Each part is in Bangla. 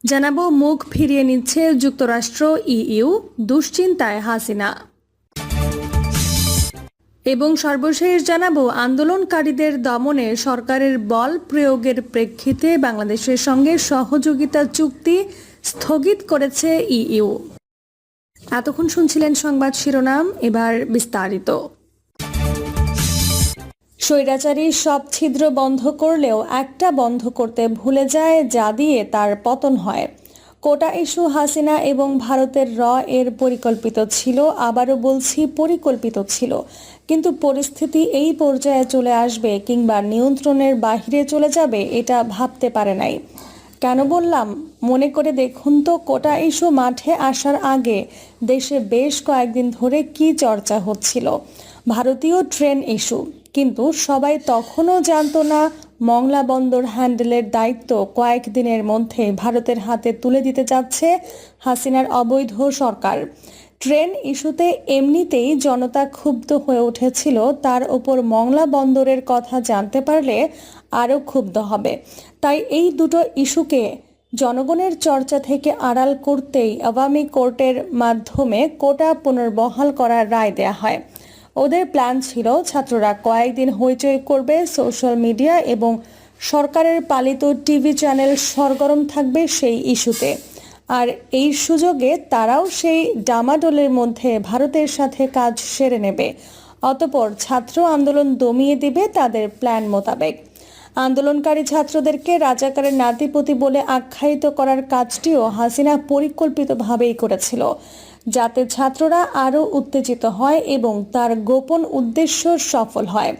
জানাবো মুখ ফিরিয়ে নিচ্ছে যুক্তরাষ্ট্র ইইউ, দুশ্চিন্তায় হাসিনা। এবং সর্বশেষ জানাবো আন্দোলনকারীদের দমনে সরকারের বল প্রয়োগের প্রেক্ষিতে বাংলাদেশের সঙ্গে সহযোগিতা চুক্তি স্থগিত করেছে ইইউ। এতক্ষণ শুনছিলেন সংবাদ শিরোনাম, এবার বিস্তারিত। স্বৈরাচারী সব ছিদ্র বন্ধ করলেও একটা বন্ধ করতে ভুলে যায়, যা দিয়ে তার পতন হয়। কোটা ইস্যু হাসিনা এবং ভারতের এর পরিকল্পিত ছিল, আবারও বলছি পরিকল্পিত ছিল, কিন্তু পরিস্থিতি এই পর্যায়ে চলে আসবে কিংবা নিয়ন্ত্রণের বাহিরে চলে যাবে এটা ভাবতে পারে নাই। কেন বললাম? মনে করে দেখুন তো, কোটা ইস্যু মাঠে আসার আগে দেশে বেশ কয়েকদিন ধরে কি চর্চা হচ্ছিল। ভারতীয় ট্রেন ইস্যু, কিন্তু সবাই তখনও জানতো না মংলা বন্দর হ্যান্ডেলের দায়িত্ব কয়েকদিনের মধ্যে ভারতের হাতে তুলে দিতে যাচ্ছে হাসিনার অবৈধ সরকার। ট্রেন ইস্যুতে এমনিতেই জনতা ক্ষুব্ধ হয়ে উঠেছিল, তার ওপর মংলা বন্দরের কথা জানতে পারলে আরও ক্ষুব্ধ হবে। তাই এই দুটো ইস্যুকে জনগণের চর্চা থেকে আড়াল করতেই আওয়ামী কোর্টের মাধ্যমে কোটা পুনর্বহাল করার রায় দেয়া হয়। ওদের প্ল্যান ছিল ছাত্ররা কয়েকদিন হইচই করবে সোশ্যাল মিডিয়া এবং সরকারের পালিত টিভি চ্যানেল সরগরম থাকবে সেই ইস্যুতে, আর এই সুযোগে তারাও সেই ডামাডোলের মধ্যে ভারতের সাথে কাজ সেরে নেবে। অতঃপর ছাত্র আন্দোলন দমিয়ে দিবে তাদের প্ল্যান মোতাবেক। আন্দোলনকারী ছাত্রদেরকে রাজাকারের নাতিপতি বলে আখ্যায়িত করার কাজটিও হাসিনা পরিকল্পিতভাবেই করেছিল, যাতে ছাত্ররা আরও উত্তেজিত হয় এবং তার গোপন উদ্দেশ্য সফল হয়।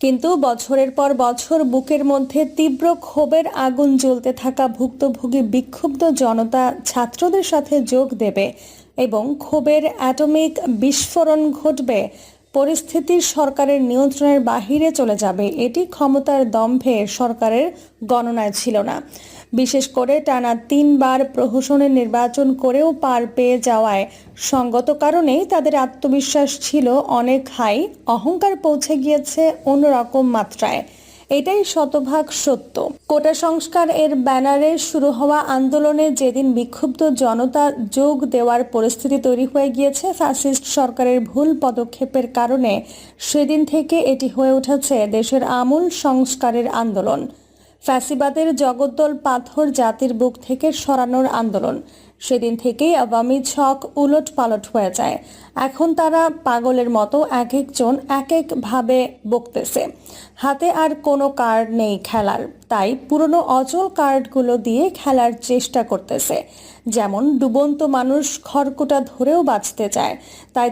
কিন্তু বছরের পর বছর বুকের মধ্যে তীব্র ক্ষোভের আগুন জ্বলতে থাকা ভুক্তভোগী বিক্ষুব্ধ জনতা ছাত্রদের সাথে যোগ দেবে এবং ক্ষোভের অ্যাটমিক বিস্ফোরণ ঘটবে। পরিস্থিতি সরকারের নিয়ন্ত্রণের বাহিরে চলে যাবে, এটি ক্ষমতার দম্ভে সরকারের গণনায় ছিল না। বিশেষ করে টানা 3 বার প্রহসনের নির্বাচন করেও পার পেয়ে যাওয়ায় সঙ্গত কারণেই তাদের আত্মবিশ্বাস ছিল অনেক হাই, অহংকার পৌঁছে গিয়েছে অন্যরকম মাত্রায়। এটাই শতভাগ সত্য। কোটা সংস্কার এর ব্যানারে শুরু হওয়া আন্দোলনে যেদিন বিক্ষুব্ধ জনতা যোগ দেওয়ার পরিস্থিতি তৈরি হয়ে গিয়েছে ফ্যাসিস্ট সরকারের ভুল পদক্ষেপের কারণে, সেদিন থেকে এটি হয়ে উঠেছে দেশের আমূল সংস্কারের আন্দোলন। ফ্যাসিবাদের জগদ্দল পাথর জাতির বুক থেকে সরানোর আন্দোলন। সেদিন থেকেই আওয়ামী ছক উলট পালট হয়ে যায়। এখন তারা পাগলের মতো এক একজন এক এক ভাবে বকতেছে। হাতে আর কোনো কার্ড নেই খেলার, তাই পুরনো অচল কার্ডগুলো দিয়ে খেলার চেষ্টা করতেছে। যেমন ডুবন্ত মানুষ খড়কুটা ধরেও বাঁচতে চায়, তাই